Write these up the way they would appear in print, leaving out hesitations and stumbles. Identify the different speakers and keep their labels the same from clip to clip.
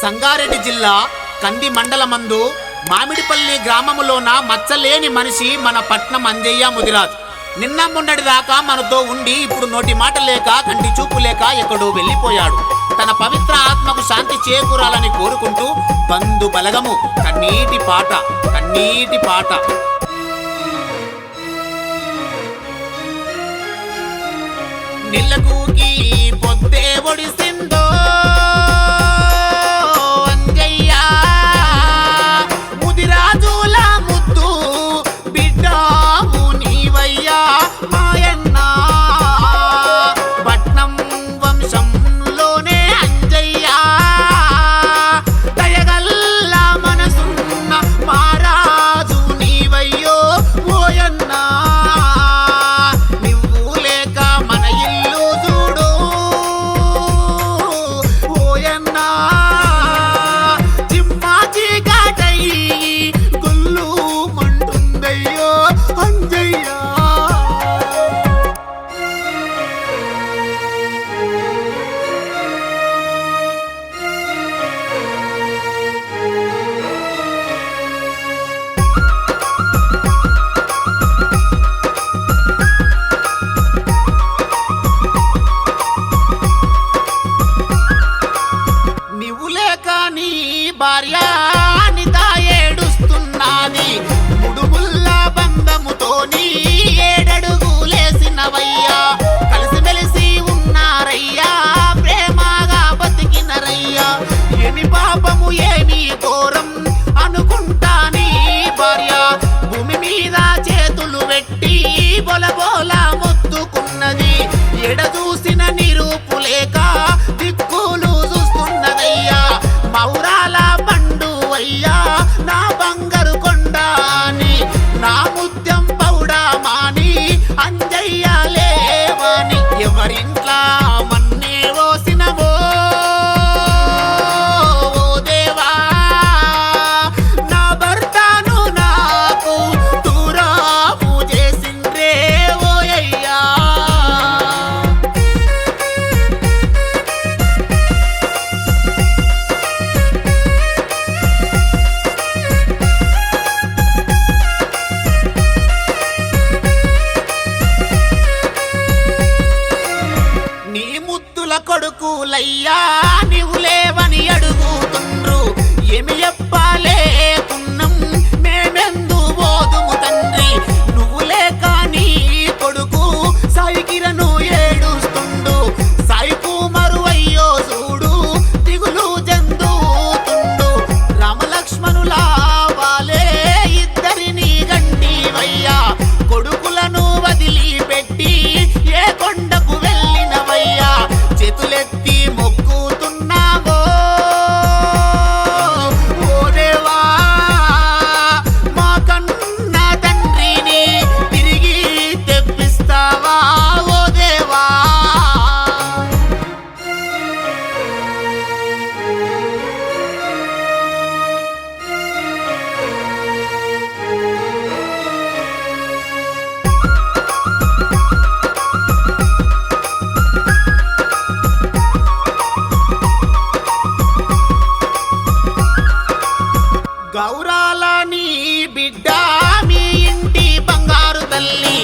Speaker 1: సంగారెడ్డి జిల్లా కంది మండలమందు మామిడిపల్లి గ్రామములోన మచ్చలేని మనిషి మన పట్నం అంజయ్య ముదిరాజ్. నిన్న మొన్నటి దాకా మనతో ఉండి ఇప్పుడు నోటి మాట లేక కంటి చూపు లేక ఎక్కడో వెళ్ళిపోయాడు. తన పవిత్ర ఆత్మకు శాంతి చేకూరాలని కోరుకుంటూ బంధు బలగము కన్నీటి పాట కన్నీటి పాట. నిల్లకూకి పొద్దే ఒడిసిందో అంజయ్య ముదిరాజుల ముద్దు బిడ్డాము నీవయ్యా మాయన్న. పట్నం వంశంలోనే అంజయ్య దయగల్ల మనసున్న మారాజు నీవయ్యో ఓయన్న. భార్య అనిత ఏడుస్తున్నది. ముడుముల్ల బంధముతోని ఏడడుగులేసినవయ్యా. కలిసిమెలిసి ఉన్నారయ్యా, ప్రేమగా బతికినరయ్యా. ఏమి పాపము ఏమి ఘోరం అనుకుంటాని భార్య భూమి మీద చేతులు పెట్టి బొలబోల మొత్తుకున్నది. ఎడ చూసిన నిరూపు లేక దిక్కులు చూస్తున్నదయ్యా. మౌరాల పండు అయ్యా నా బంగారు కొండాని, నా ముత్యం పౌడా మాని అంజయ్య లేవాని. ఎవరింట్లా మన్నే ఓసినవో దేవా, నా భర్తను నాకు దూరము చేసిండ్రే ఓయ్యా. కొడుకులయ్యా నీవు లేవని అడుగుతుండ్రు. ఏమి చెప్పాలే పున్నం మేమెందు బోధుము తండ్రి. నువ్వు లేక నీ కొడుకు సాయికిరను ఏడుస్తుండు. సాయి కుమారు అయ్యో చూడు దిగులు చెందుతుండు. రామలక్ష్మణుల వాలే ఇద్దరిని గంటివయ్యా. కొడుకులను వదిలిపెట్టి ఏ కొండకు వెళ్ళినవయ్యా. చేతులెత్తి మొక్కుతున్నావో ఓ దేవా, మా కన్న తండ్రిని తిరిగి తెప్పిస్తావా ఓ దేవా. గౌరాల నీ బిడ్డ మీ ఇంటి బంగారు తల్లి.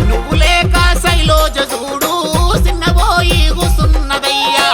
Speaker 1: నువ్వు లేక శైలోజ చూడు సిన్నబోయి కూసున్నదయ్యా.